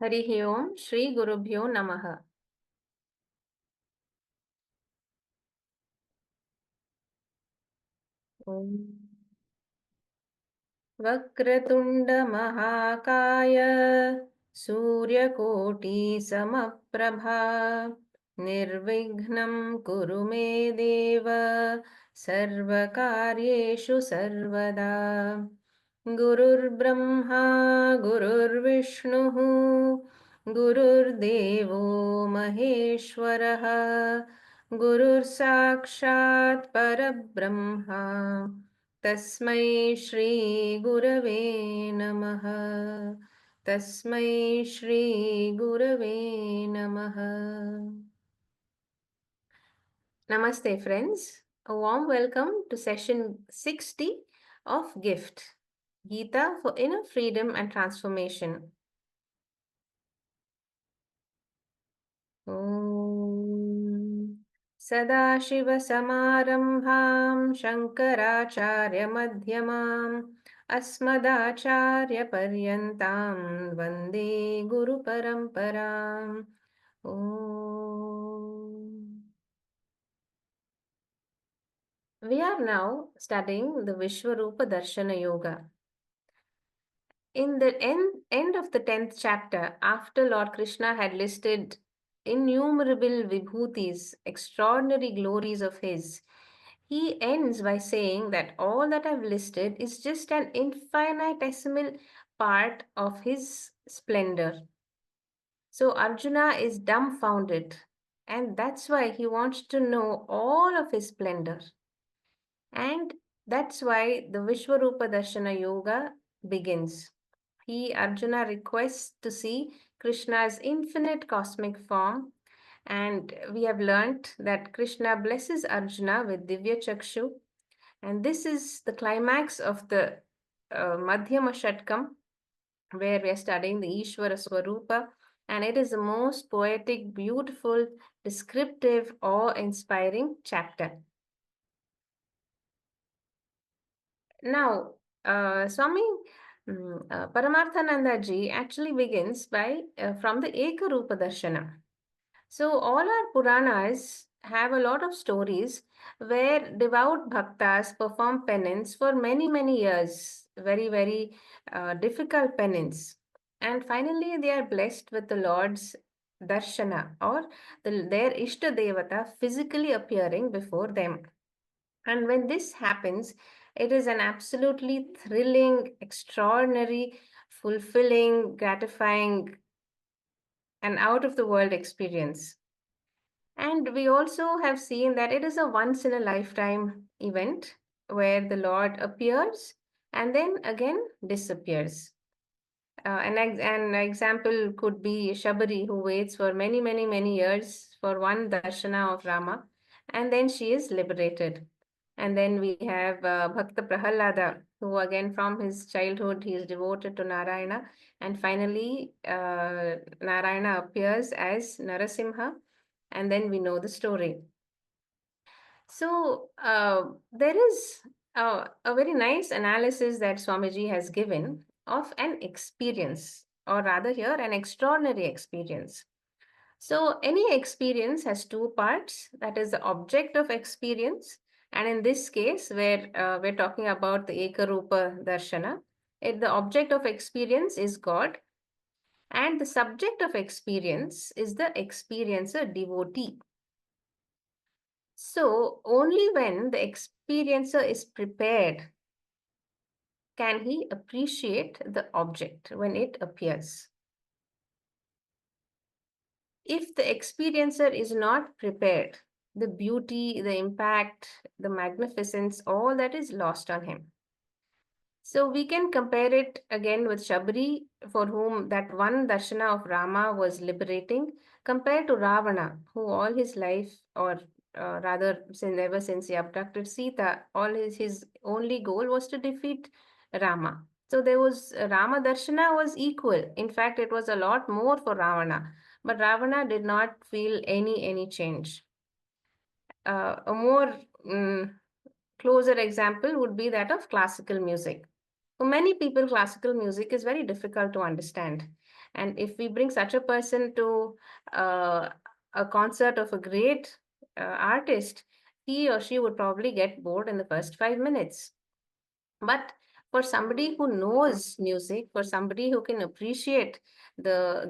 हरिः ओम् श्रीगुरुभ्यो नमः। ॐ वक्रतुण्डमहाकाय सूर्यकोटिसमप्रभा निर्विघ्नं कुरु मे देव सर्वकार्येषु सर्वदा। गुरुर्ब्रह्मा गुरुर्विष्णुः गुरुर्देवो महेश्वरः गुरुर्साक्षात् परब्रह्मा तस्मै श्रीगुरवे नमः। तस्मै श्रीगुरवे नमः. Namaste friends. A warm welcome to session 60 of Gift, Gita for Inner Freedom and Transformation. ॐ सदाशिवसमारम्भां शङ्कराचार्यमध्यमाम् अस्मदाचार्यपर्यन्तां वन्दे गुरुपरम्पराम्. ॐ. We are now studying the Vishwaroopa Darshana Yoga. In the end of the 10th chapter, after Lord Krishna had listed innumerable vibhutis, extraordinary glories of his, he ends by saying that all that I've listed is just an infinitesimal part of his splendor. So Arjuna is dumbfounded, and that's why he wants to know all of his splendor. And that's why the Vishwaroopa Darshana Yoga begins. Arjuna, requests to see Krishna's infinite cosmic form, and we have learnt that Krishna blesses Arjuna with Divya Chakshu, and this is the climax of the Madhyama Shatkam, where we are studying the Ishvara Swarupa, and it is the most poetic, beautiful, descriptive, awe-inspiring chapter. Now, Swami Paramarthananda ji actually begins from the Ekarupa Darshana. So all our Puranas have a lot of stories where devout bhaktas perform penance for many, many years, very, very difficult penance. And finally, they are blessed with the Lord's darshana, or their Ishta Devata physically appearing before them. And when this happens, it is an absolutely thrilling, extraordinary, fulfilling, gratifying, and out of the world experience. And we also have seen that it is a once in a lifetime event where the Lord appears and then again disappears. An example could be Shabari, who waits for many, many, many years for one darshana of Rama, and then she is liberated. And then we have Bhakta Prahalada, who again from his childhood he is devoted to Narayana, and finally Narayana appears as Narasimha, and then we know the story. So there is a very nice analysis that Swamiji has given of an experience, or rather here an extraordinary experience. So any experience has two parts, that is the object of experience, and in this case where we're talking about the Ekarupa Darshana, the object of experience is God, and the subject of experience is the experiencer devotee. So only when the experiencer is prepared can he appreciate the object when it appears. If the experiencer is not prepared, the beauty, the impact, the magnificence, all that is lost on him. So we can compare it again with Shabari, for whom that one darshana of Rama was liberating, compared to Ravana, who all his life, or rather ever since he abducted Sita, all his only goal was to defeat Rama. So there was Rama darshana was equal. In fact, it was a lot more for Ravana, but Ravana did not feel any change. A more closer example would be that of classical music. For many people, classical music is very difficult to understand. And if we bring such a person to uh, a concert of a great artist, he or she would probably get bored in the first 5 minutes. But for somebody who knows music, for somebody who can appreciate the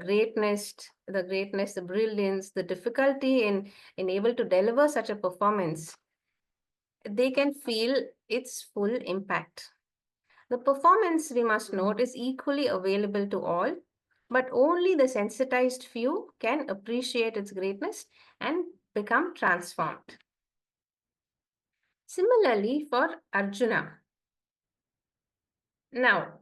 brilliance, the difficulty in able to deliver such a performance, they can feel its full impact. The performance, we must note, is equally available to all, but only the sensitized few can appreciate its greatness and become transformed. Similarly, for Arjuna. Now,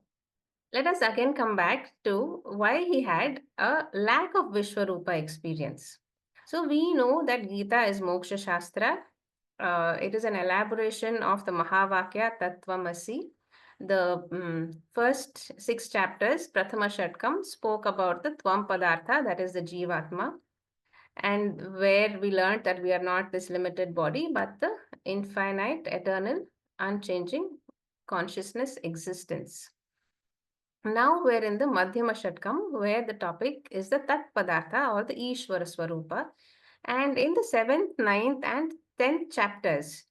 let us again come back to why he had a lack of Vishwaroopa experience. So, we know that Gita is Moksha Shastra. It is an elaboration of the Mahavakya Tattvamasi. The first 6 chapters, Prathama Shatkam, spoke about the Tvam Padartha, that is the Jivatma, and where we learned that we are not this limited body, but the infinite, eternal, unchanging consciousness existence. Now we're in the Madhyama Shatkam, where the topic is the Tat Padartha or the Ishvara Swarupa. And in the 7th, 9th, and 10th chapters,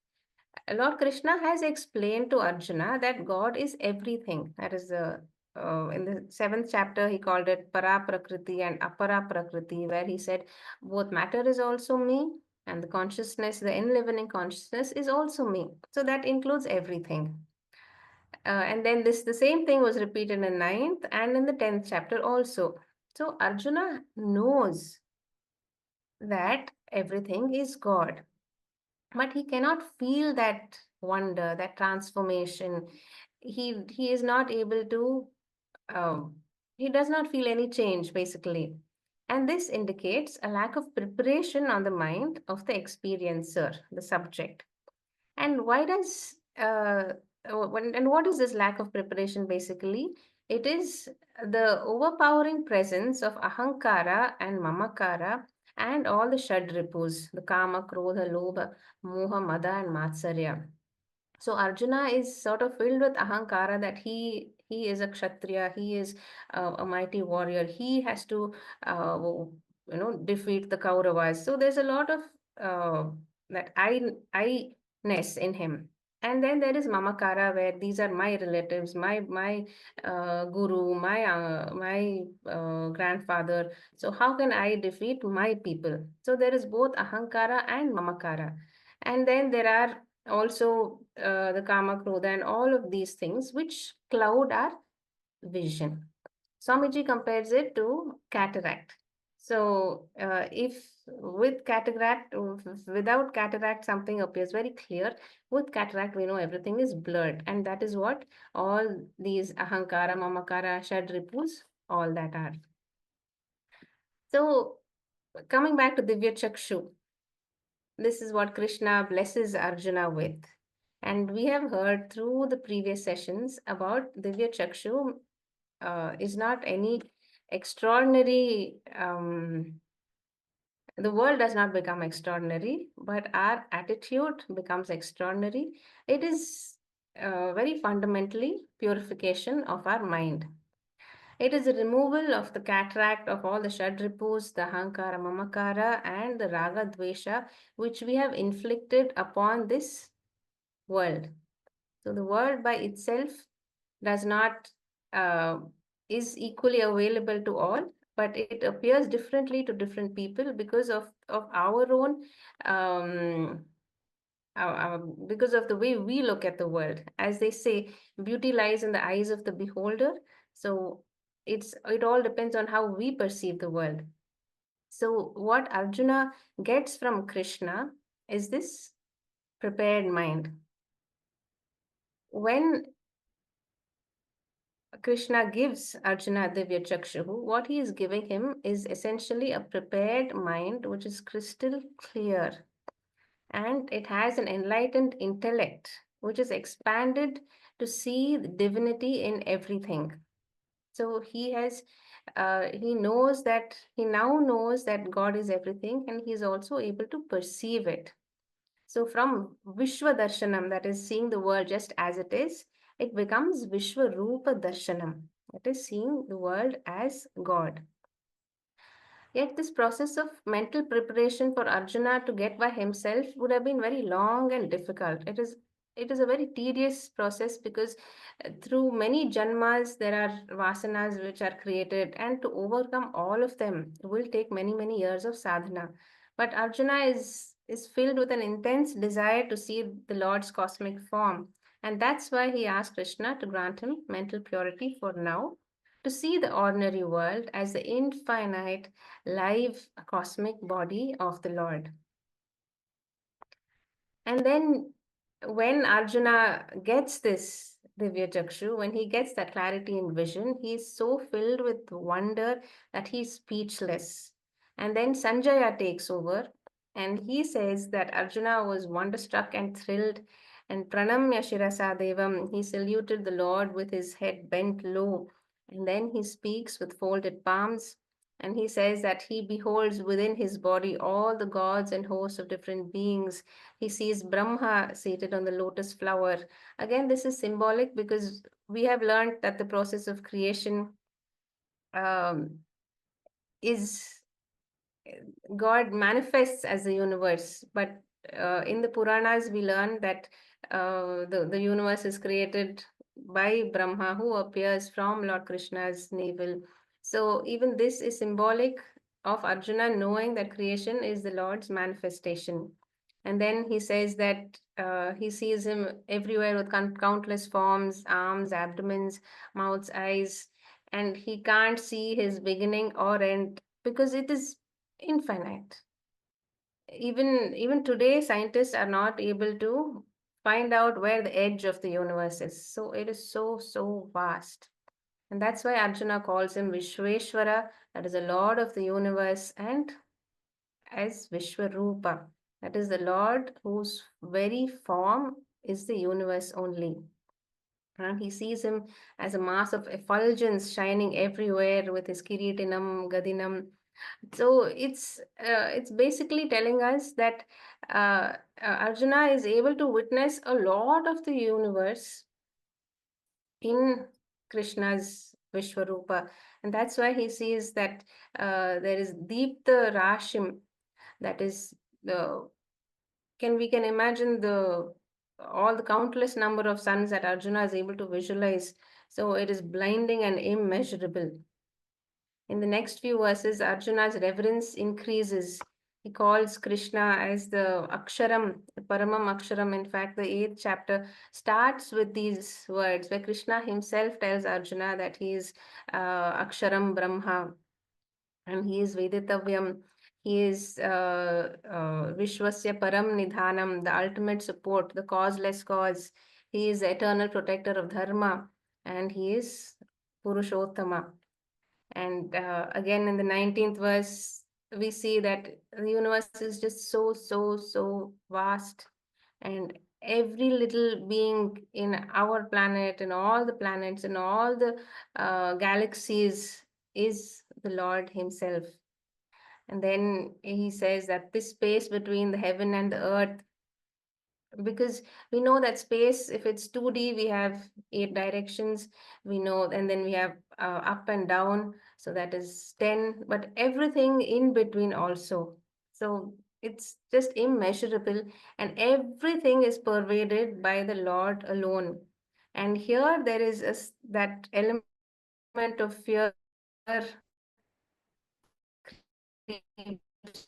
Lord Krishna has explained to Arjuna that God is everything. That is the in the 7th chapter, he called it Para Prakriti and Apara Prakriti, where he said both matter is also me, and the consciousness, the enlivening consciousness, is also me. So that includes everything. And then the same thing was repeated in 9th and in the 10th chapter also. So Arjuna knows that everything is God, but he cannot feel that wonder, that transformation. He is not able to. Um, he does not feel any change basically, and this indicates a lack of preparation on the mind of the experiencer, the subject. And why does and what is this lack of preparation basically? It is the overpowering presence of ahankara and mamakara and all the shadripus, the kama, krodha, lobha, moha, mada, and matsarya. So Arjuna is sort of filled with ahankara that he is a kshatriya, he is a mighty warrior. He has to defeat the Kauravas. So there's a lot of that I-ness in him. And then there is mamakara, where these are my relatives, my guru, my grandfather. So how can I defeat my people? So there is both ahankara and mamakara. And then there are also the kama, krodha, and all of these things which cloud our vision. Swamiji compares it to cataract. So if with cataract, without cataract, something appears very clear. With cataract, we know everything is blurred, and that is what all these ahankara, mamakara, shadripus, all that are. So coming back to Divya Chakshu, this is what Krishna blesses Arjuna with. And we have heard through the previous sessions about Divya Chakshu is not any extraordinary, the world does not become extraordinary, but our attitude becomes extraordinary. It is very fundamentally purification of our mind. It is a removal of the cataract of all the shadripus, the hankara, mamakara, and the raga dvesha, which we have inflicted upon this world. So the world by itself does not uh, is equally available to all, but it appears differently to different people because of our own um, because of the way we look at the world. As they say, beauty lies in the eyes of the beholder. So it all depends on how we perceive the world. So what Arjuna gets from Krishna is this prepared mind. When Krishna gives Arjuna Divya Chakshu, what he is giving him is essentially a prepared mind which is crystal clear, and it has an enlightened intellect which is expanded to see the divinity in everything. So he now knows that God is everything, and he is also able to perceive it. So from Vishwa Darshanam, that is seeing the world just as it is, it becomes Vishwaroopa Darshanam. That is seeing the world as God. Yet, this process of mental preparation for Arjuna to get by himself would have been very long and difficult. It is a very tedious process because through many janmas there are vasanas which are created, and to overcome all of them will take many years of sadhana. But Arjuna is filled with an intense desire to see the Lord's cosmic form, and that's why he asked Krishna to grant him mental purity for now, to see the ordinary world as the infinite live cosmic body of the Lord. And then when Arjuna gets this Divya Chakshu, when he gets that clarity in vision, he is so filled with wonder that he's speechless. And then Sanjaya takes over and he says that Arjuna was wonderstruck and thrilled. And Pranamya Shirasa Devam, he saluted the Lord with his head bent low. And then he speaks with folded palms. And he says that he beholds within his body all the gods and hosts of different beings. He sees Brahma seated on the lotus flower. Again, this is symbolic because we have learned that the process of creation um, is God manifests as the universe, but in the Puranas we learn that the universe is created by Brahma, who appears from Lord Krishna's navel. So even this is symbolic of Arjuna knowing that creation is the Lord's manifestation. And then he says that he sees him everywhere with countless forms, arms, abdomens, mouths, eyes, and he can't see his beginning or end because it is infinite. Even today, scientists are not able to find out where the edge of the universe is. So it is so vast. And that's why Arjuna calls him Vishweshwara, that is the Lord of the universe, and as Vishwaroopa, that is the Lord whose very form is the universe only. And he sees him as a mass of effulgence shining everywhere with his kiritinam, gadinam. So it's basically telling us that Arjuna is able to witness a lot of the universe in Krishna's Vishwarupa, and that's why he sees that there is Deepta Rashim, that is the can we can imagine the all the countless number of suns that Arjuna is able to visualize. So it is blinding and immeasurable. In the next few verses, Arjuna's reverence increases. He calls Krishna as the Aksharam, the Paramam Aksharam. In fact, the eighth chapter starts with these words where Krishna himself tells Arjuna that he is Aksharam Brahma and he is Veditavyam. He is Vishwasya Param Nidhanam, the ultimate support, the causeless cause. He is the eternal protector of Dharma and he is Purushottama. And again, in the 19th verse, we see that the universe is just so vast. And every little being in our planet and all the planets and all the galaxies is the Lord Himself. And then he says that this space between the heaven and the earth, because we know that space, if it's 2D, we have 8 directions, we know, and then we have up and down, so that is 10, but everything in between also. So it's just immeasurable, and everything is pervaded by the Lord alone. And here there is that element of fear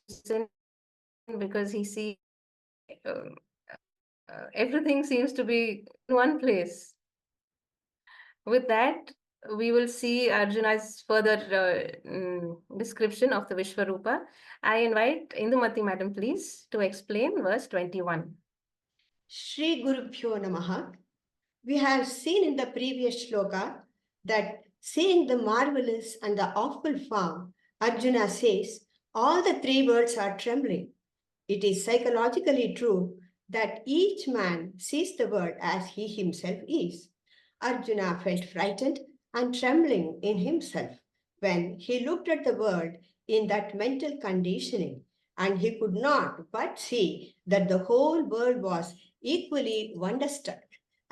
sin, because he sees uh, everything seems to be in one place. With that, we will see Arjuna's further description of the Vishwarupa. I invite Indumati Madam, please, to explain verse 21. Shri Gurubhyo Namaha. We have seen in the previous shloka that seeing the marvelous and the awful form, Arjuna says, all the three worlds are trembling. It is psychologically true that each man sees the world as he himself is. Arjuna felt frightened and trembling in himself when he looked at the world in that mental conditioning, and he could not but see that the whole world was equally wonderstruck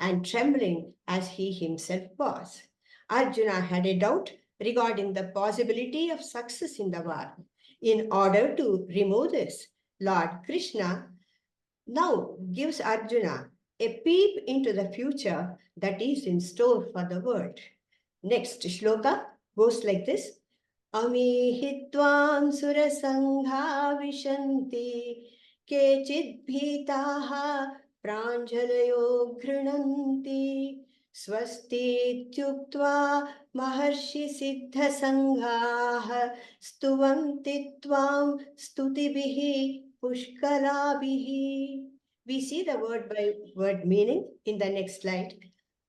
and trembling as he himself was. Arjuna had a doubt regarding the possibility of success in the war. In order to remove this, Lord Krishna now gives Arjuna a peep into the future that is in store for the world. Next shloka goes like this. अमीहित्वां सुरसङ्घा विशन्ति केचिद्भीताः प्राञ्जलयो गृह्णन्ति स्वस्तीत्युक्त्वा महर्षिसिद्धसङ्घाः स्तुवन्ति त्वां स्तुतिभिः पुष्कलाभिः. We see the word by word meaning in the next slide.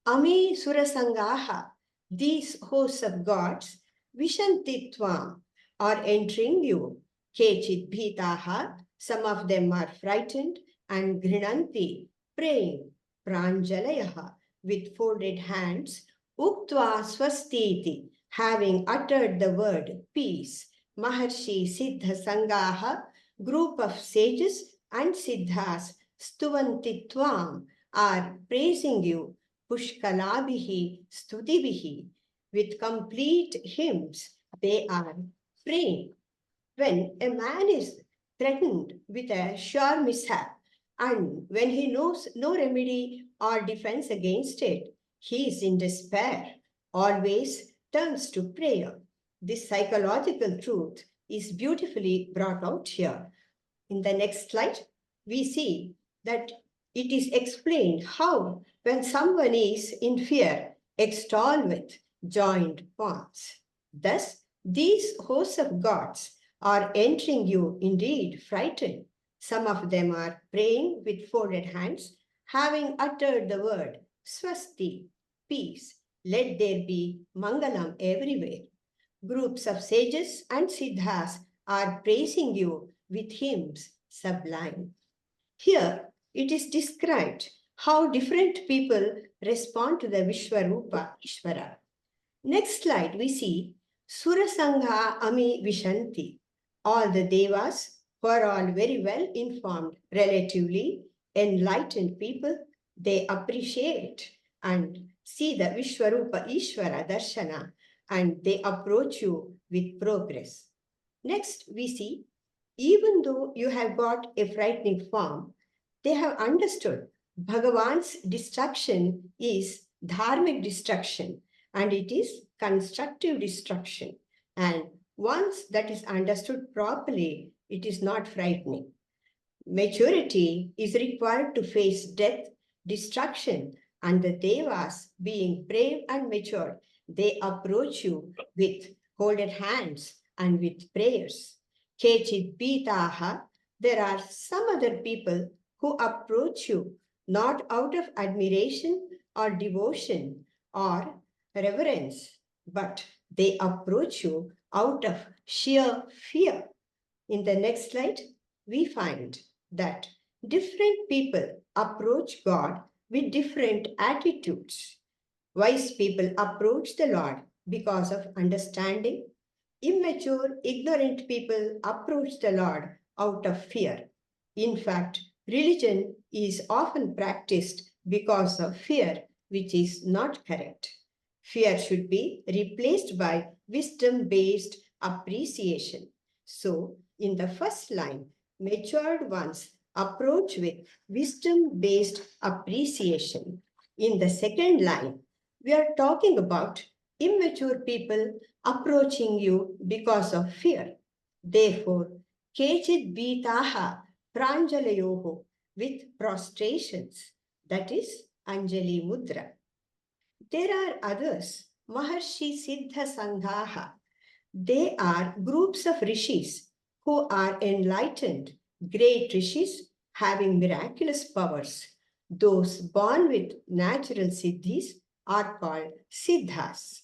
Ami Surasangaha, these hosts of gods, Vishantitvam, are entering you. Kechit Bhitaha, some of them are frightened, and Grinanti, praying, Pranjalayaha, with folded hands, Uktva Swastiti, having uttered the word peace, Maharshi Siddha Sangaha, group of sages and siddhas, Stuvantitvam, are praising you, Pushkalabihi, Stutibihi, with complete hymns, they are praying. When a man is threatened with a sure mishap, and when he knows no remedy or defense against it, he is in despair, always turns to prayer. This psychological truth is beautifully brought out here. In the next slide, we see that it is explained how, when someone is in fear, extol with joined palms. Thus, these hosts of gods are entering you indeed frightened. Some of them are praying with folded hands, having uttered the word Swasti, peace, let there be Mangalam everywhere. Groups of sages and siddhas are praising you with hymns sublime. Here, it is described how different people respond to the Vishwaroopa Ishvara. Next slide, we see Surasangha Ami Vishanti. All the devas, who are all very well informed, relatively enlightened people, they appreciate and see the Vishwaroopa Ishvara darshana, and they approach you with progress. Next, we see, even though you have got a frightening form, they have understood Bhagavan's destruction is dharmic destruction, and it is constructive destruction. And once that is understood properly, it is not frightening. Maturity is required to face death, destruction, and the devas, being brave and mature, they approach you with folded hands and with prayers. Kechit Bitaha, there are some other people who approach you not out of admiration or devotion or reverence, but they approach you out of sheer fear. In the next slide, we find that different people approach God with different attitudes. Wise people approach the Lord because of understanding. Immature, ignorant people approach the Lord out of fear. In fact, religion is often practiced because of fear, which is not correct. Fear should be replaced by wisdom-based appreciation. So, in the first line, matured ones approach with wisdom-based appreciation. In the second line, we are talking about immature people approaching you because of fear. Therefore, kechit bitaha pranjalayoho, with prostrations, that is Anjali Mudra. There are others, Maharshi Siddha Sanghaha. They are groups of rishis who are enlightened, great rishis having miraculous powers. Those born with natural siddhis are called siddhas.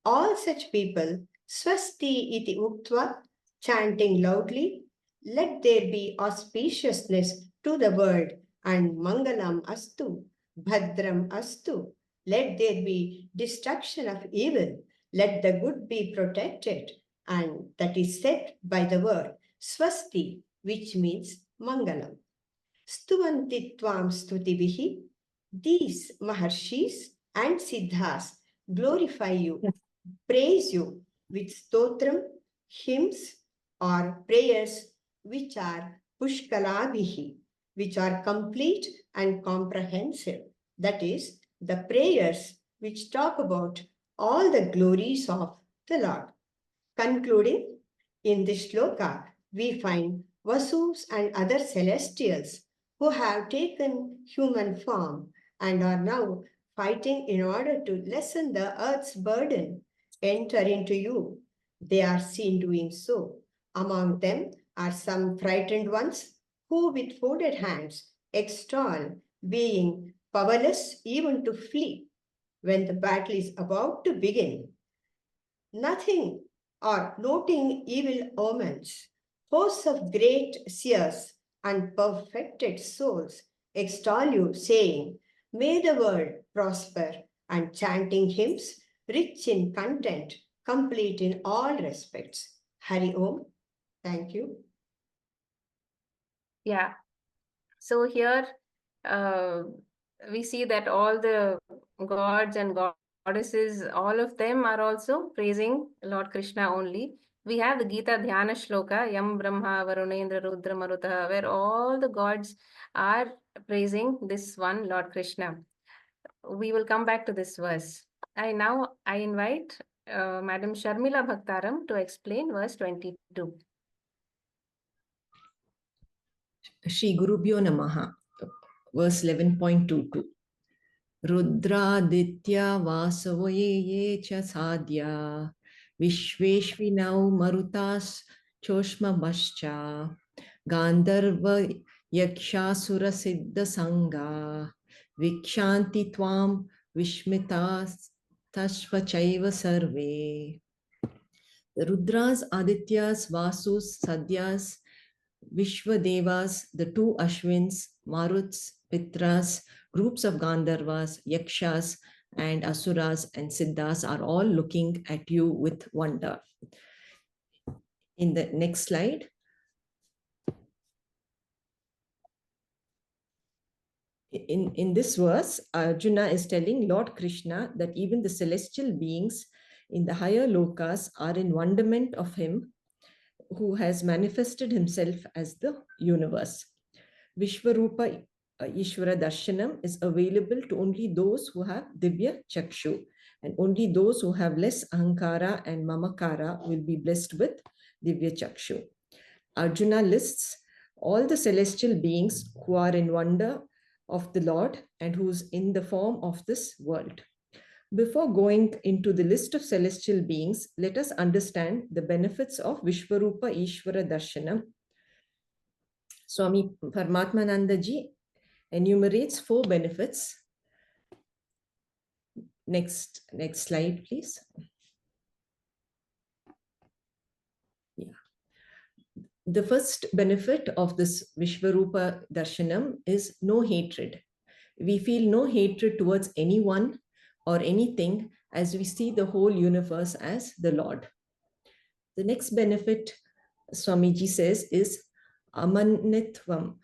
All such people, swasti iti uktva, chanting loudly, let there be auspiciousness to the world, and mangalam astu, bhadram astu, let there be destruction of evil, let the good be protected, and that is said by the word swasti, which means mangalam. Stuvanti tvam stutibihi, These Maharshis and Siddhas glorify you, praise you with stotram, hymns, or prayers which are pushkalabhihi, which are complete and comprehensive. That is, the prayers which talk about all the glories of the Lord. Concluding, in this shloka, we find vasus and other celestials who have taken human form and are now fighting in order to lessen the earth's burden, enter into you. They are seen doing so. Among them are some frightened ones who, with folded hands, extol, being powerless even to flee when the battle is about to begin. Nothing or noting evil omens, hosts of great seers and perfected souls extol you, saying, May the world prosper, and chanting hymns rich in content, complete in all respects. Hari Om. Thank you. Yeah. So here we see that all the gods and goddesses, all of them are also praising Lord Krishna only. We have the Gita Dhyana Shloka, Yam Brahma Varunendra Rudra Marutaha, where all the gods are praising this one Lord Krishna. We will come back to this verse. I invite Madam Sharmila Bhaktaram to explain verse 22. Shri Gurubhyo Namaha, verse 11.22. Rudraditya vasavoye ye cha sadhya vishveshvinau marutas choshma bascha gandharva yakshasura siddha sangha vikshanti tvam vishmitas tashvachaiva sarve. The Rudras, Adityas, Vasus, Sadhyas, Vishwadevas, the two Ashwins, Maruts, Pitras, groups of Gandharvas, Yakshas, and Asuras and Siddhas are all looking at you with wonder. In the next slide, in this verse, Arjuna is telling Lord Krishna that even the celestial beings in the higher lokas are in wonderment of him who has manifested himself as the universe. Vishwaroopa Ishvara Darshanam is available to only those who have Divya Chakshu, and only those who have less Ahankara and Mamakara will be blessed with Divya Chakshu. Arjuna lists all the celestial beings who are in wonder of the Lord and who's in the form of this world. Before going into the list of celestial beings, let us understand the benefits of Vishwaroopa Ishvara Darshanam. Swami Paramatmananda ji enumerates 4 benefits. Next slide, please. Yeah. The first benefit of this Vishwaroopa Darshanam is no hatred. We feel no hatred towards anyone or anything as we see the whole universe as the Lord. The next benefit, Swamiji says, is Amanitvam.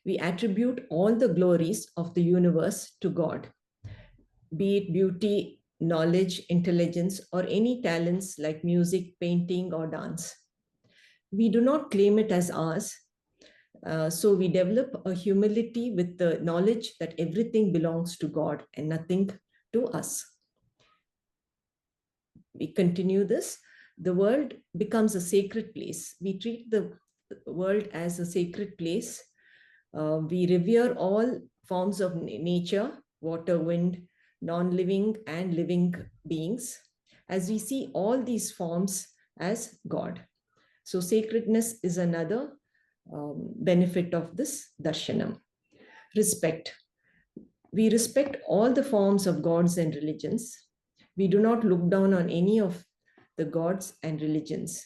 We attribute all the glories of the universe to God, be it beauty, knowledge, intelligence, or any talents like music, painting, or dance. We do not claim it as ours. So we develop a humility with the knowledge that everything belongs to God and nothing to us. We continue this. The world becomes a sacred place. We treat the world as a sacred place. We revere all forms of nature, water, wind, non-living and living beings, as we see all these forms as God. So sacredness is another benefit of this darshanam. Respect. We respect all the forms of gods and religions. We do not look down on any of the gods and religions.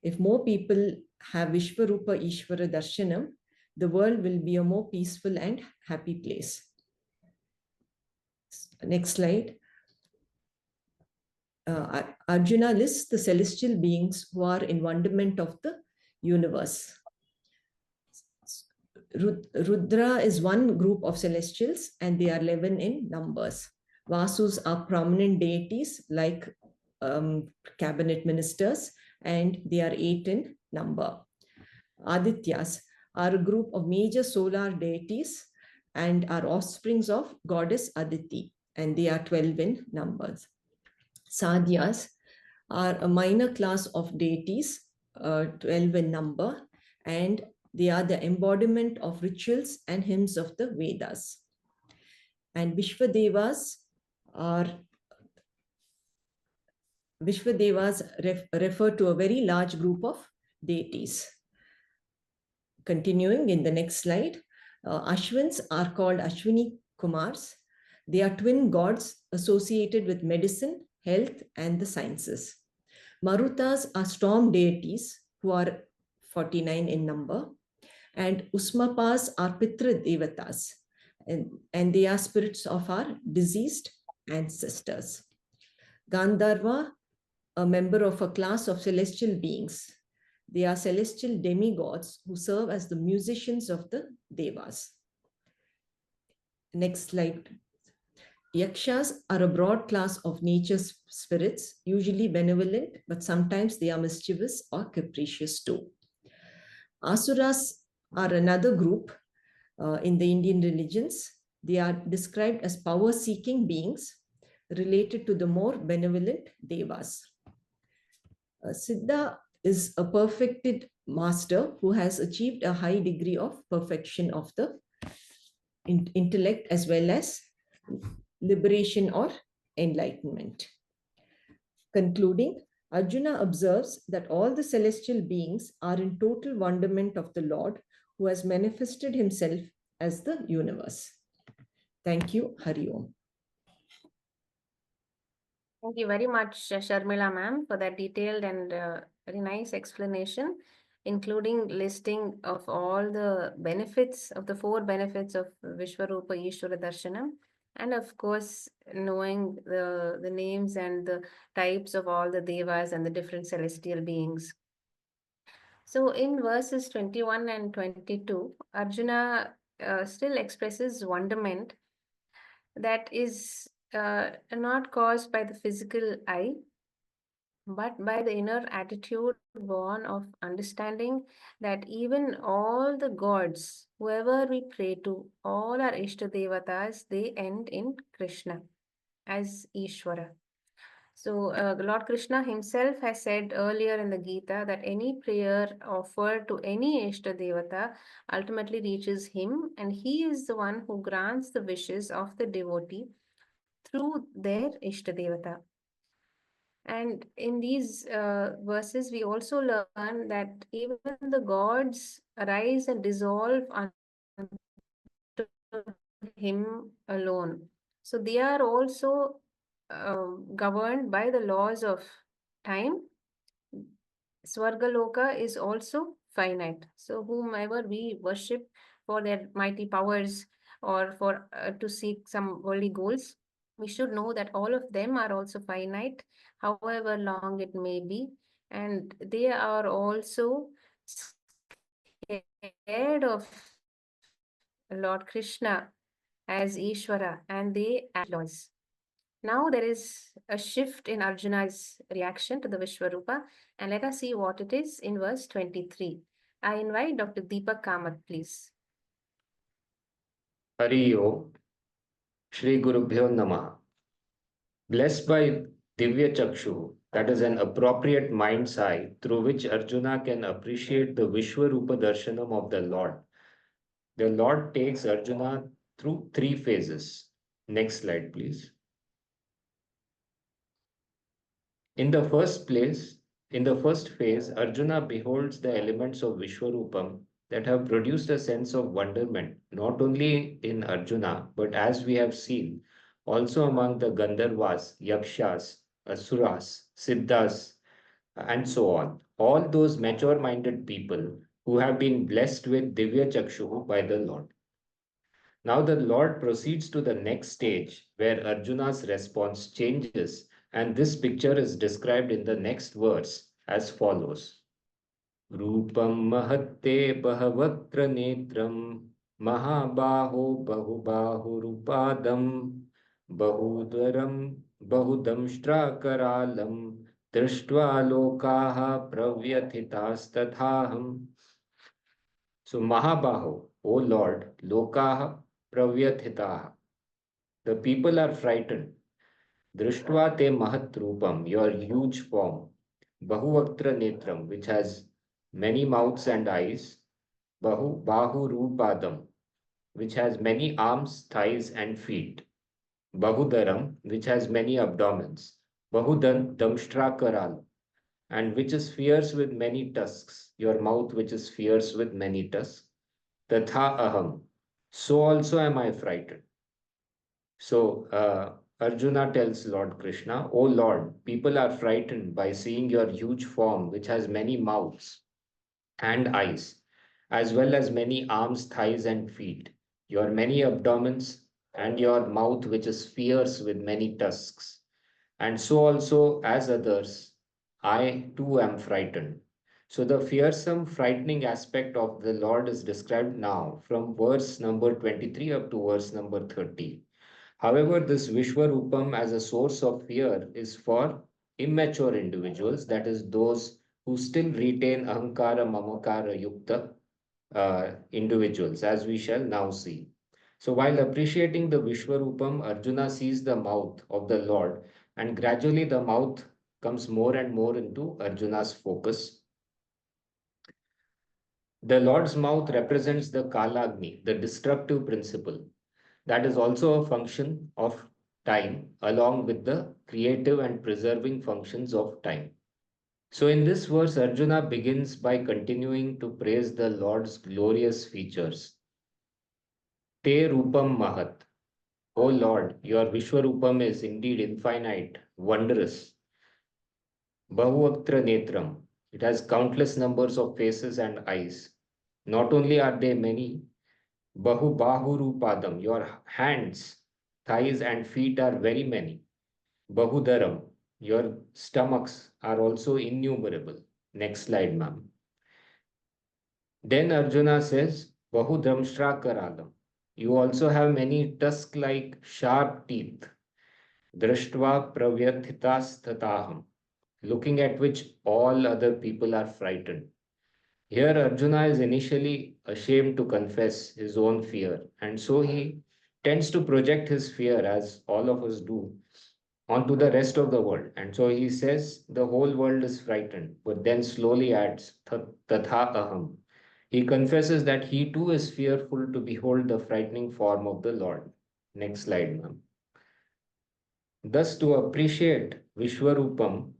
If more people have Vishwaroopa Ishvara Darshanam, the world will be a more peaceful and happy place. Next slide. Arjuna lists the celestial beings who are in wonderment of the universe. Rudra is one group of celestials, and they are 11 in numbers. Vasus are prominent deities like cabinet ministers, and they are 8 in number. Adityas are a group of major solar deities and are offsprings of goddess Aditi, and they are 12 in numbers. Sadhyas are a minor class of deities, 12 in number, and they are the embodiment of rituals and hymns of the Vedas. And are Vishwadevas refer to a very large group of deities. Continuing in the next slide, Ashwins are called Ashwini Kumars. They are twin gods associated with medicine, health, and the sciences. Marutas are storm deities who are 49 in number, and Usmapas are Pitra Devatas, and they are spirits of our deceased ancestors. Gandharva, a member of a class of celestial beings. They are celestial demigods who serve as the musicians of the Devas. Next slide. Yakshas are a broad class of nature's spirits, usually benevolent, but sometimes they are mischievous or capricious too. Asuras are another group in the Indian religions. They are described as power-seeking beings related to the more benevolent devas. Siddha is a perfected master who has achieved a high degree of perfection of the intellect as well as liberation or enlightenment. Concluding, Arjuna observes that all the celestial beings are in total wonderment of the Lord who has manifested himself as the universe. Thank you. Hari Om. Thank you very much, Sharmila ma'am, for that detailed and very nice explanation, including listing of all the benefits of the 4 benefits of Vishwaroopa Ishvara Darshanam, and of course, knowing the names and the types of all the devas and the different celestial beings. So in verses 21 and 22, Arjuna still expresses wonderment that is not caused by the physical eye, but by the inner attitude born of understanding that even all the gods, whoever we pray to, all our Ishta Devatas, they end in Krishna as Ishvara. So, Lord Krishna himself has said earlier in the Gita that any prayer offered to any Ishta Devata ultimately reaches him, and he is the one who grants the wishes of the devotee through their Ishta Devata. And in these verses, we also learn that even the gods arise and dissolve unto him alone. So they are also governed by the laws of time. Swargaloka is also finite. So whomever we worship for their mighty powers or for to seek some worldly goals, we should know that all of them are also finite, however long it may be, and they are also scared of Lord Krishna as Ishvara, and they laws. Now there is a shift in Arjuna's reaction to the Vishwarupa, and let us see what it is in verse 23. I invite Dr. Deepak Kamath, please. Hari Om, Shri Gurubhyo Namah. Blessed by Divya Chakshu, that is an appropriate mind's eye through which Arjuna can appreciate the Vishwarupa Darshanam of the Lord. The Lord takes Arjuna through 3 phases. Next slide, please. In the first phase, Arjuna beholds the elements of Vishwarupam that have produced a sense of wonderment, not only in Arjuna, but as we have seen, also among the Gandharvas, yakshas, asuras, siddhas, and so on. All those mature-minded people who have been blessed with Divya Chakshu by the Lord. Now the Lord proceeds to the next stage where Arjuna's response changes, and this picture is described in the next verse as follows. रूपं महत्ते बहवक्त्र नेत्रं महाबाहो बहुबाहुरुपादं बहुदरं बहुदंष्ट्राकरालं दृष्ट्वा लोकाः प्रव्यथितास्तथाहम्. So Mahabaho, O Lord, Lokaha Pravyatitaha. The people are frightened. Drishtva te mahat rupam, your huge form. Bahuvaktra netram, which has many mouths and eyes. Bahu rupadam, which has many arms, thighs, and feet. Bahudaram, which has many abdomens. Bahudan damshtrakaral, and which is fierce with many tusks. Your mouth, which is fierce with many tusks. Tatha aham. So also am I frightened. So Arjuna tells Lord Krishna, O Lord, people are frightened by seeing your huge form, which has many mouths and eyes, as well as many arms, thighs, and feet, your many abdomens, and your mouth, which is fierce with many tusks. And so also as others, I too am frightened. So the fearsome, frightening aspect of the Lord is described now from verse number 23 up to verse number 30. However, this Vishwarupam as a source of fear is for immature individuals, that is, those who still retain Ahankara Mamakara Yukta individuals, as we shall now see. So, while appreciating the Vishwarupam, Arjuna sees the mouth of the Lord, and gradually the mouth comes more and more into Arjuna's focus. The Lord's mouth represents the Kalagni, the destructive principle. That is also a function of time, along with the creative and preserving functions of time. So, in this verse, Arjuna begins by continuing to praise the Lord's glorious features. Te Rupam Mahat. O Lord, your Vishwarupam is indeed infinite, wondrous. Bahuvaktra Netram. It has countless numbers of faces and eyes. Not only are they many, Bahubahurupadam, your hands, thighs, and feet are very many. Bahudaram, your stomachs are also innumerable. Next slide, ma'am. Then Arjuna says, Bahudramshrakaralam. You also have many tusk-like sharp teeth. Drashtva pravyathitas tataham. Looking at which all other people are frightened. Here, Arjuna is initially ashamed to confess his own fear, and so he tends to project his fear, as all of us do, onto the rest of the world. And so he says the whole world is frightened, but then slowly adds tatha aham. He confesses that he too is fearful to behold the frightening form of the Lord. Next slide, ma'am. Thus, to appreciate Vishwarupam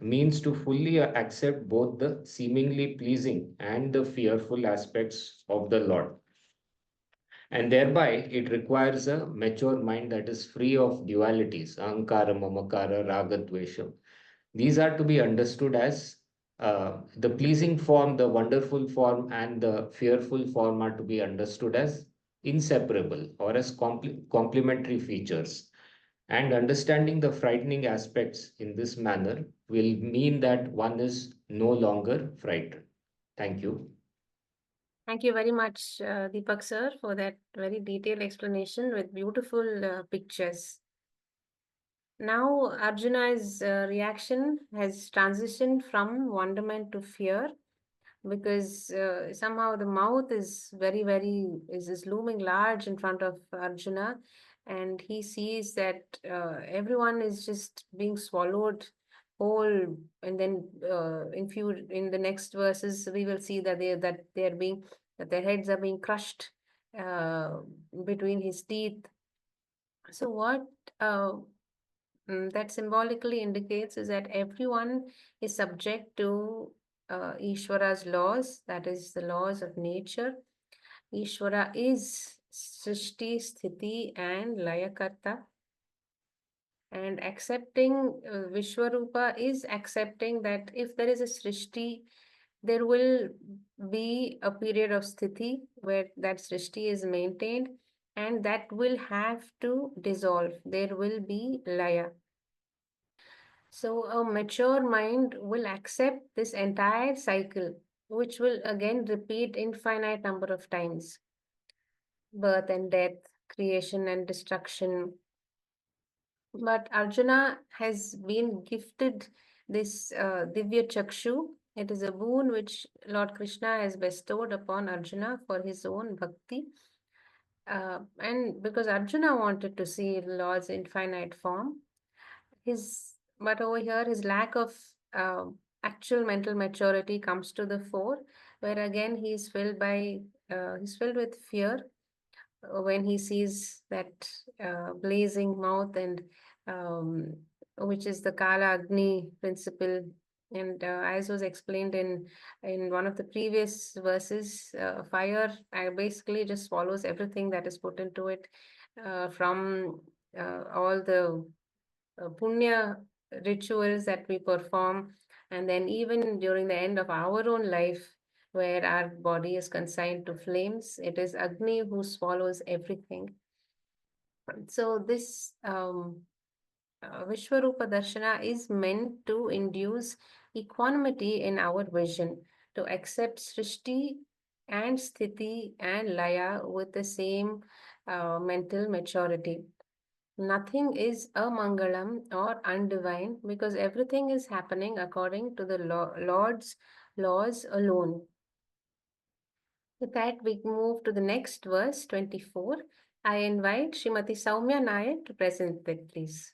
means to fully accept both the seemingly pleasing and the fearful aspects of the Lord. And thereby, it requires a mature mind that is free of dualities, ahankara, mamakara, ragadvesham. These are to be understood as the pleasing form, the wonderful form, and the fearful form are to be understood as inseparable or as complementary features. And understanding the frightening aspects in this manner will mean that one is no longer frightened. Thank you. Thank you very much, Deepak sir, for that very detailed explanation with beautiful pictures. Now, Arjuna's reaction has transitioned from wonderment to fear because somehow the mouth is is looming large in front of Arjuna, and he sees that everyone is just being swallowed whole, and then in the next verses we will see that that their heads are being crushed uh, between his teeth. So what uh, that symbolically indicates is that everyone is subject to Ishvara's laws, that is, the laws of nature. Ishvara is Srishti, Sthiti, and Layakarta. And accepting Vishwarupa is accepting that if there is a Srishti, there will be a period of Sthiti where that Srishti is maintained, and that will have to dissolve. There will be Laya. So a mature mind will accept this entire cycle. which will again repeat infinite number of times. Birth and death, creation and destruction. But Arjuna has been gifted this Divya Chakshu. It is a boon which Lord Krishna has bestowed upon Arjuna for his own bhakti. And because Arjuna wanted to see Lord's infinite form, but over here his lack of actual mental maturity comes to the fore, where again he's filled with fear when he sees that blazing mouth and um, which is the Kala Agni principle. And as was explained in one of the previous verses, fire basically just swallows everything that is put into it, from all the punya rituals that we perform, and then even during the end of our own life, where our body is consigned to flames, it is Agni who swallows everything. So this Vishwaroopa Darshana is meant to induce equanimity in our vision, to accept Srishti and Sthiti and Laya with the same mental maturity. Nothing is amangalam or undivine because everything is happening according to the Lord's laws alone. With that, we move to the next verse, 24. I invite Srimati Saumya Nayak to present it, please.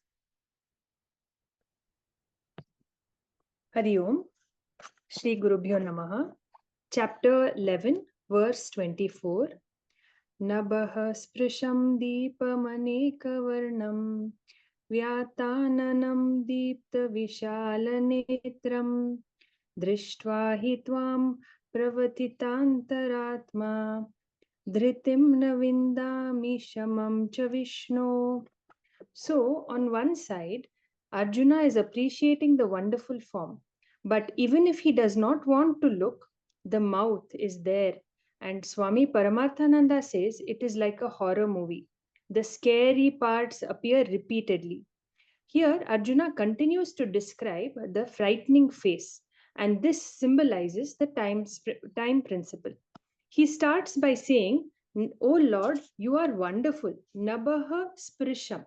Hari Om, Shri Gurubhyo Namaha. Chapter 11, verse 24. Nabah sprisham deepamanekavarnam vyatananam deepta vishalanetram drishtva hi tvam pravatitantaratma dhritim na vindami shamam cha Vishnu. So, on one side, Arjuna is appreciating the wonderful form, but even if he does not want to look, the mouth is there. And Swami Paramarthananda says it is like a horror movie. The scary parts appear repeatedly. Here, Arjuna continues to describe the frightening face, and this symbolizes the time principle. He starts by saying, O Lord, you are wonderful. Nabaha sprisham.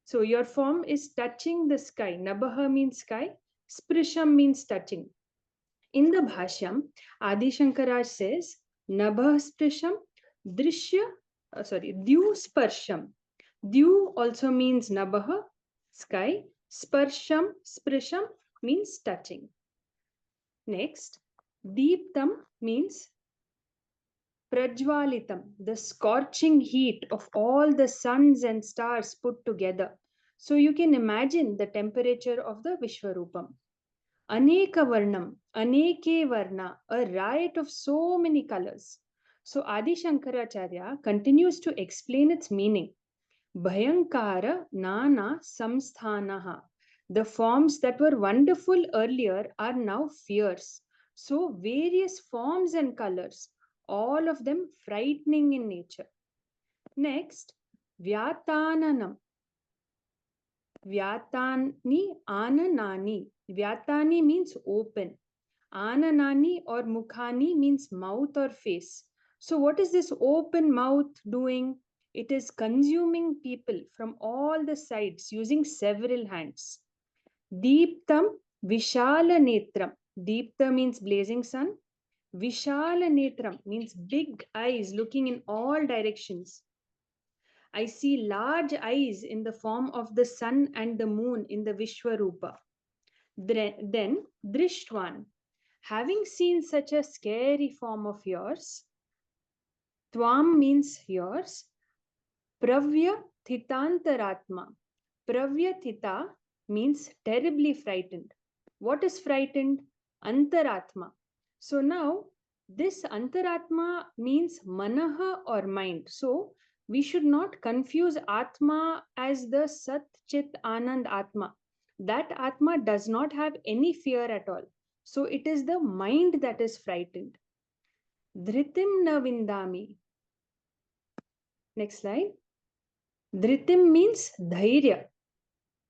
So your form is touching the sky. Nabaha means sky. Sprisham means touching. In the Bhashyam, Adi Shankaraj says, Nabha sprisham, Dyu sparsham. Dyu also means Nabaha, sky. Sprisham means touching. Next, Deeptam means Prajwalitam, the scorching heat of all the suns and stars put together. So you can imagine the temperature of the Vishwaroopam. Aneka Varnam, Aneke Varna, a riot of so many colors. So Adi Shankaracharya continues to explain its meaning. Bhayankara Nana Samsthanaha. The forms that were wonderful earlier are now fierce. So various forms and colors, all of them frightening in nature. Next, Vyatananam. Vyatani, Ananani. Vyatani means open. Ananani or Mukhani means mouth or face. So what is this open mouth doing? It is consuming people from all the sides using several hands. Deeptam Vishala Netram. Deepta means blazing sun. Vishala Netram means big eyes looking in all directions. I see large eyes in the form of the sun and the moon in the Vishwaroopa. Then Drishtvan, having seen such a scary form of yours, Tvam means yours, Pravya Thitantaratma. Pravya Thita means terribly frightened. What is frightened? Antaratma. So now this Antaratma means Manaha or mind. So we should not confuse Atma as the Sat Chit Anand Atma. That Atma does not have any fear at all. So it is the mind that is frightened. Dhritim na vindami. Next slide. Dhritim means dhairya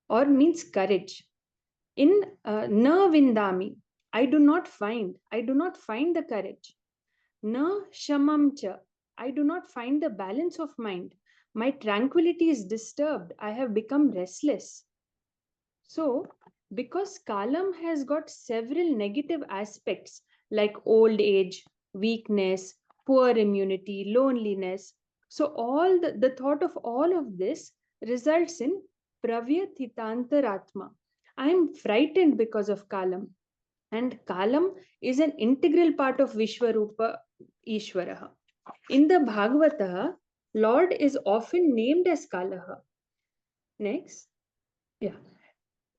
or means courage. In na vindami, I do not find the courage. Na shamam cha, I do not find the balance of mind. My tranquility is disturbed. I have become restless. So, because kalam has got several negative aspects like old age, weakness, poor immunity, loneliness. So, all the thought of all of this results in pravyathitantaratma. I am frightened because of kalam. And kalam is an integral part of Vishwaroopa Ishwaraha. In the Bhagavata, Lord is often named as Kalaha. Next. Yeah.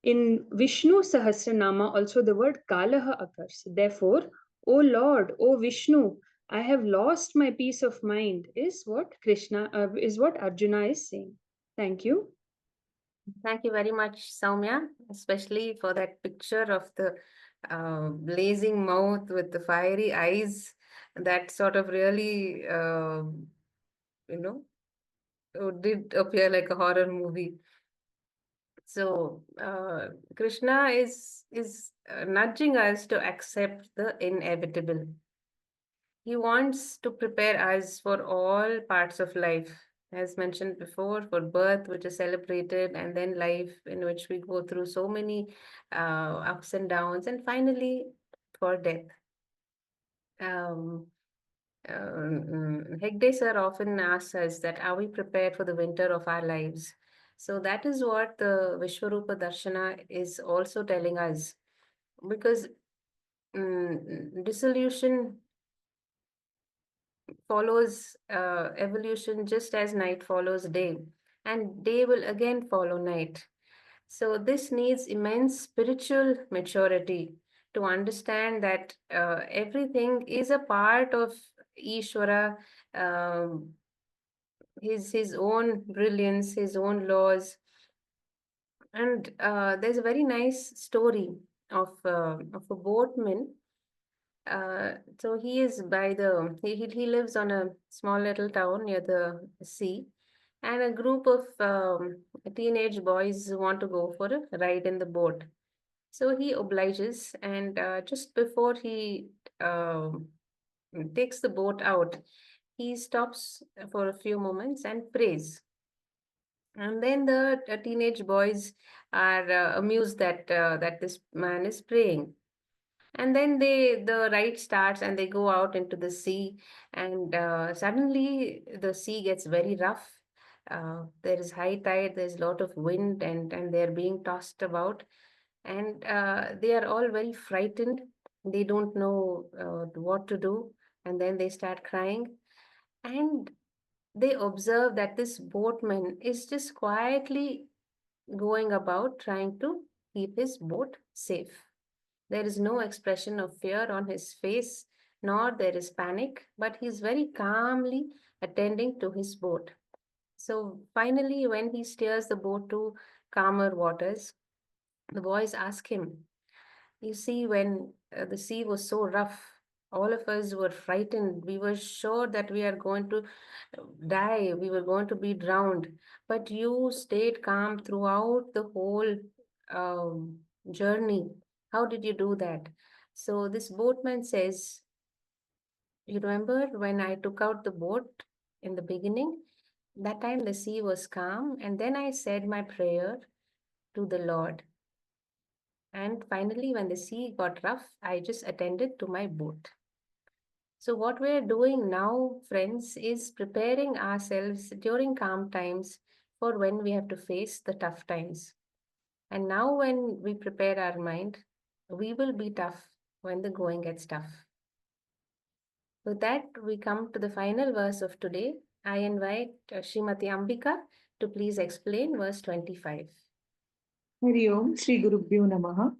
In Vishnu Sahasranama, also the word Kalaha occurs. Therefore, O Lord, O Vishnu, I have lost my peace of mind, is what Arjuna is saying. Thank you. Thank you very much, Soumya, especially for that picture of the blazing mouth with the fiery eyes. That sort of really, you know, did appear like a horror movie. So Krishna is nudging us to accept the inevitable. He wants to prepare us for all parts of life, as mentioned before, for birth, which is celebrated, and then life, in which we go through so many ups and downs, and finally for death. Hegde sir often asks us that, are we prepared for the winter of our lives? So that is what the Vishwaroopa Darshana is also telling us, because dissolution follows evolution just as night follows day, and day will again follow night. So this needs immense spiritual maturity to understand that everything is a part of Ishvara, um, his own brilliance, his own laws. And there's a very nice story of a boatman. So he is by the he lives on a small little town near the sea, and a group of teenage boys want to go for a ride in the boat. So he obliges, and just before he takes the boat out, he stops for a few moments and prays. And then the teenage boys are amused that this man is praying. And then the ride starts, and they go out into the sea, and suddenly the sea gets very rough. There is high tide, there's a lot of wind, and they're being tossed about, and they are all very frightened. They don't know what to do, and then they start crying, and they observe that this boatman is just quietly going about trying to keep his boat safe. There is no expression of fear on his face, nor there is panic, but he's very calmly attending to his boat. So finally, when he steers the boat to calmer waters, the boys ask him, you see, when the sea was so rough, all of us were frightened. We were sure that we are going to die, we were going to be drowned. But you stayed calm throughout the whole um, journey. How did you do that? So this boatman says, you remember when I took out the boat in the beginning? That time the sea was calm, and then I said my prayer to the Lord. And finally, when the sea got rough, I just attended to my boat. So, what we're doing now, friends, is preparing ourselves during calm times for when we have to face the tough times. And now, when we prepare our mind, we will be tough when the going gets tough. With that, we come to the final verse of today. I invite Srimati Ambika to please explain verse 25. Hari Om, Shri Gurubhyo Namaha.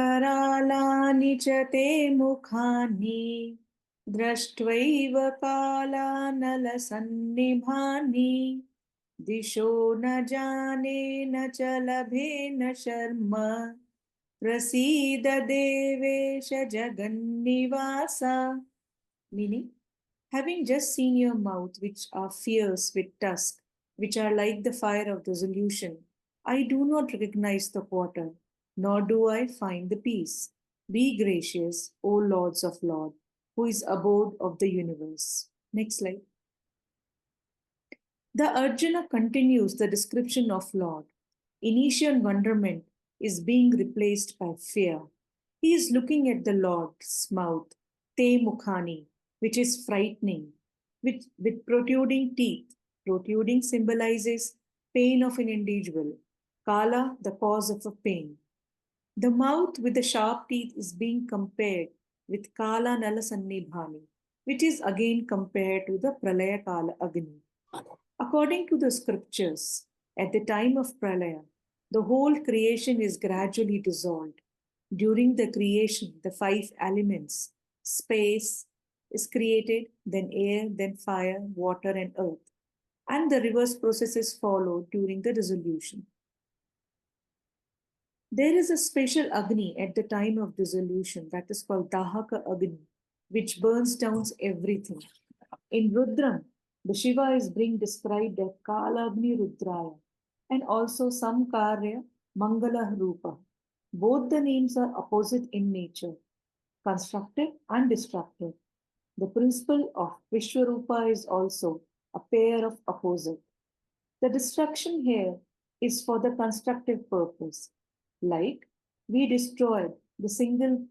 दंष्ट्राकरालानि च ते मुखानि दृष्ट्वैव कालानलसन्निभानि दिशो न जाने न च लभे न शर्म प्रसीद Devesh जगन्निवासा. Meaning, having just seen your mouth, which are fierce with tusk, which are like the fire of dissolution, I do not recognize the quarter, nor do I find the peace. Be gracious, O Lords of Lord, who is abode of the universe. Next slide. The Arjuna continues the description of Lord. Initial wonderment is being replaced by fear. He is looking at the Lord's mouth, Te Mukhani, which is frightening, with protruding teeth. Protruding symbolizes pain of an individual, Kala, the cause of a pain. The mouth with the sharp teeth is being compared with Kala Nala Sannibhani, which is again compared to the Pralaya Kala Agni. According to the scriptures, at the time of Pralaya, the whole creation is gradually dissolved. During the creation, the five elements, space, is created, then air, then fire, water, and earth. And the reverse process is followed during the dissolution. There is a special Agni at the time of dissolution that is called Dahaka Agni, which burns down everything. In Rudram, the Shiva is being described as Kalagni Rudraya and also Samkarya Mangala Rupa. Both the names are opposite in nature, constructive and destructive. The principle of Vishwaroopa is also a pair of opposite. The destruction here is for the constructive purpose, like we destroyed the single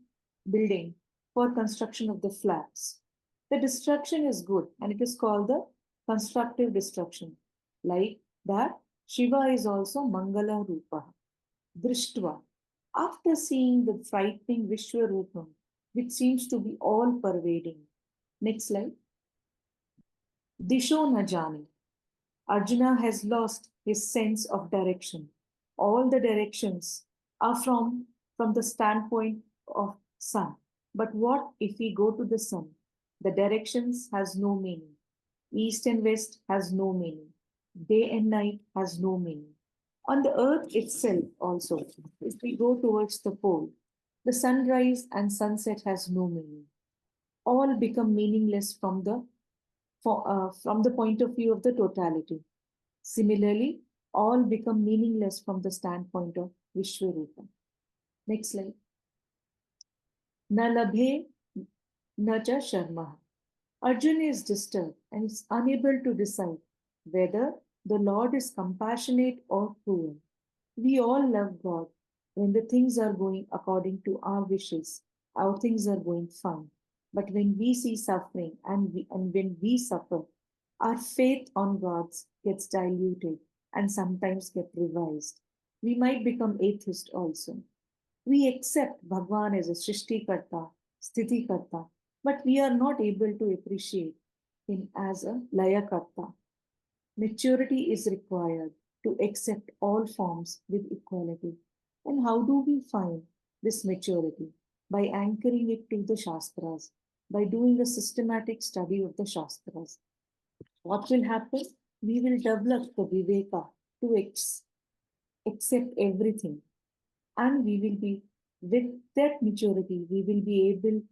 building for construction of the flats. The destruction is good and it is called the constructive destruction. Like that, Shiva is also Mangala Rupa. Drishtva. After seeing the frightening Vishwaroopa, which seems to be all pervading. Next slide. Disho na jane. Arjuna has lost his sense of direction. All the directions are from the standpoint of sun. But what if we go to the sun? The directions has no meaning. East and west has no meaning. Day and night has no meaning. On the earth itself also, if we go towards the pole, the sunrise and sunset has no meaning. All become meaningless from the point of view of the totality. Similarly, all become meaningless from the standpoint of Vishwaroopa. Next slide. Na labhe na cha sharma. Arjuna is disturbed and is unable to decide whether the Lord is compassionate or cruel. We all love God when the things are going according to our wishes, our things are going fine. But when we see suffering and when we suffer, our faith on God gets diluted and sometimes get revised. We might become atheist also. We accept Bhagwan as a Srishti Karta, Sthiti Karta, but we are not able to appreciate him as a Laya Karta. Maturity is required to accept all forms with equality. And how do we find this maturity? By anchoring it to the Shastras, by doing a systematic study of the Shastras. What will happen? We will develop the Viveka to accept everything. And we will be, with that maturity, we will be able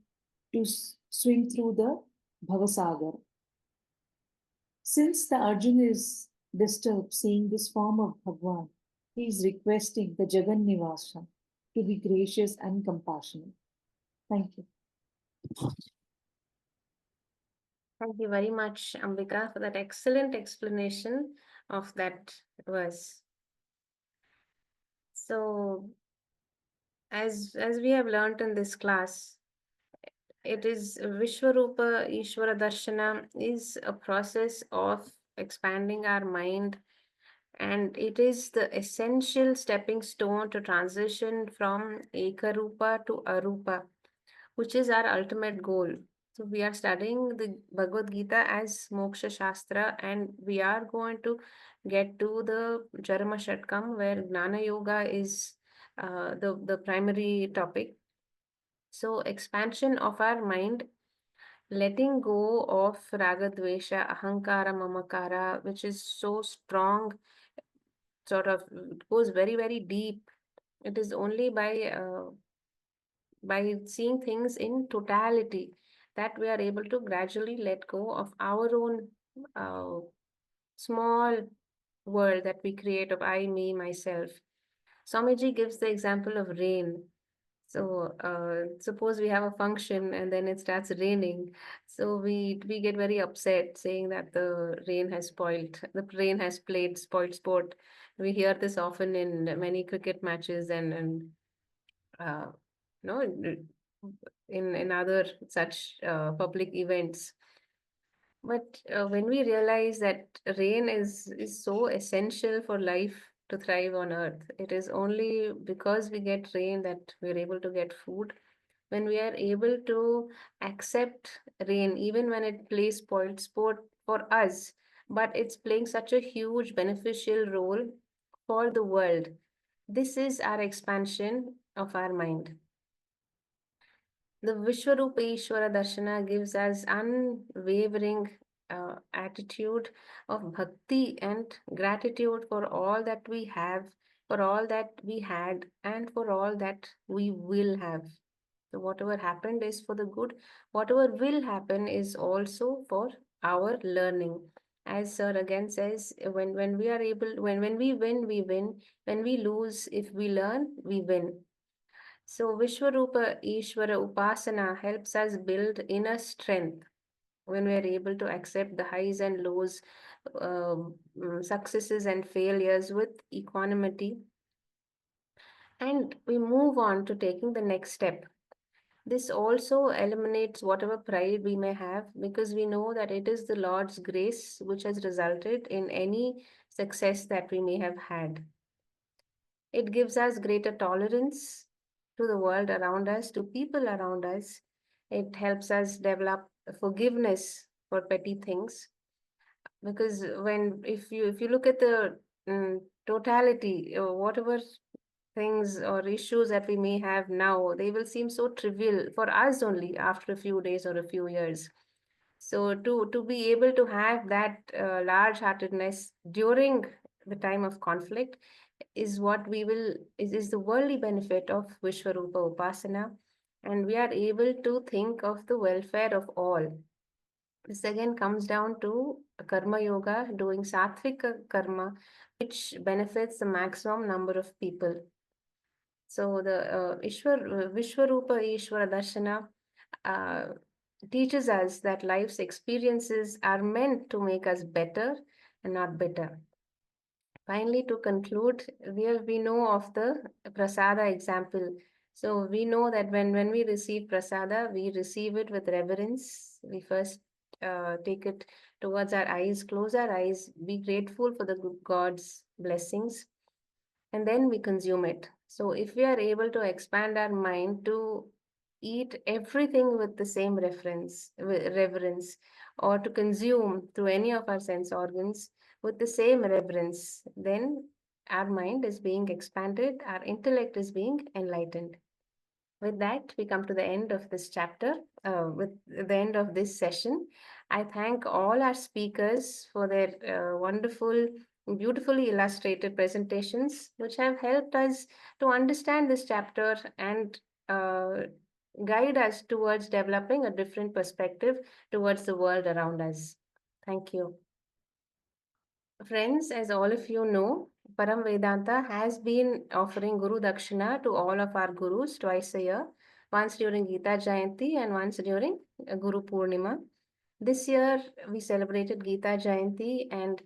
to swim through the Bhavasagar. Since the Arjuna is disturbed seeing this form of Bhagwan, he is requesting the Jagan Nivasa to be gracious and compassionate. Thank you. Thank you very much, Ambika, for that excellent explanation of that verse. So, as we have learned in this class, it is Vishwaroopa Ishvara Darshana is a process of expanding our mind, and it is the essential stepping stone to transition from Ekarupa to Arupa, which is our ultimate goal. So we are studying the Bhagavad Gita as Moksha Shastra, and we are going to get to the Charama Shatkam, where Gnana Yoga is the primary topic. So expansion of our mind, letting go of Raga Dvesha, Ahankara, Mamakara, which is so strong, sort of goes very, very deep. It is only by seeing things in totality that we are able to gradually let go of our own small world that we create of I, me, myself. Swamiji gives the example of rain. So suppose we have a function and then it starts raining. So we get very upset saying that the rain has spoiled, the rain has played spoiled sport. We hear this often in many cricket matches and uh, no in other such public events. But when we realize that rain is so essential for life to thrive on earth, it is only because we get rain that we're able to get food. When we are able to accept rain, even when it plays spoiled sport for us, but it's playing such a huge beneficial role for the world. This is our expansion of our mind. The Vishwaroopa Ishwara Darshana gives us unwavering attitude of bhakti and gratitude for all that we have, for all that we had, and for all that we will have. So whatever happened is for the good. Whatever will happen is also for our learning. As Sir again says, when we are able, when we win, we win. When we lose, if we learn, we win. So Vishwaroopa Ishwara Upasana helps us build inner strength when we are able to accept the highs and lows, successes and failures with equanimity. And we move on to taking the next step. This also eliminates whatever pride we may have because we know that it is the Lord's grace which has resulted in any success that we may have had. It gives us greater tolerance to the world around us, to people around us. It helps us develop forgiveness for petty things because when if you look at the totality, whatever things or issues that we may have now, they will seem so trivial for us only after a few days or a few years. So to be able to have that large-heartedness during the time of conflict is what we will is the worldly benefit of Vishwarupa Upasana, and we are able to think of the welfare of all. This again comes down to karma yoga, doing sattvic karma, which benefits the maximum number of people. So the Vishwarupa Ishwara Darshana uh, teaches us that life's experiences are meant to make us better and not better. Finally, to conclude, we know of the prasada example. So we know that when we receive prasada, we receive it with reverence. We first take it towards our eyes, close our eyes, be grateful for the God's blessings, and then we consume it. So if we are able to expand our mind to eat everything with the same reverence, or to consume through any of our sense organs with the same reverence, then our mind is being expanded, our intellect is being enlightened. With that, we come to the end of this chapter, with the end of this session. I thank all our speakers for their wonderful, beautifully illustrated presentations, which have helped us to understand this chapter and uh, guide us towards developing a different perspective towards the world around us. Thank you. Friends, as all of you know, Param Vedanta has been offering Guru Dakshina to all of our gurus twice a year, once during Gita Jayanti and once during Guru Purnima. This year we celebrated Gita Jayanti, and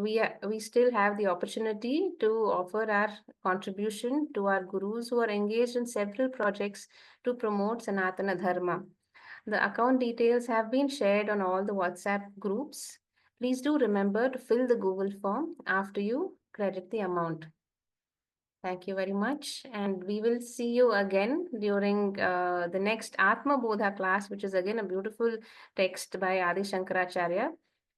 we still have the opportunity to offer our contribution to our gurus who are engaged in several projects to promote Sanatana Dharma. The account details have been shared on all the WhatsApp groups. Please do remember to fill the Google form after you credit the amount. Thank you very much. And we will see you again during the next Atma Bodha class, which is again a beautiful text by Adi Shankaracharya.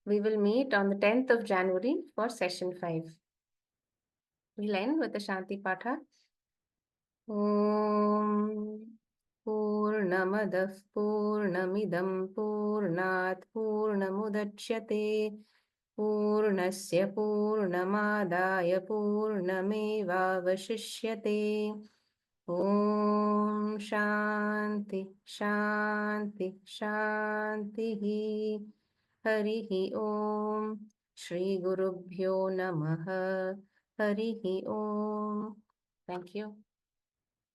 We will meet on the 10th of January for session 5. We'll end with the Shanti Patha. Om Purnamadah Purnamidam Purnat Purnamudachyate Purnasya Purnamadaya Purnamevavashishyate. Om Shanti Shanti Shanti Harihi Om Shri Gurubhyo Namaha. Harihi Om. Thank you.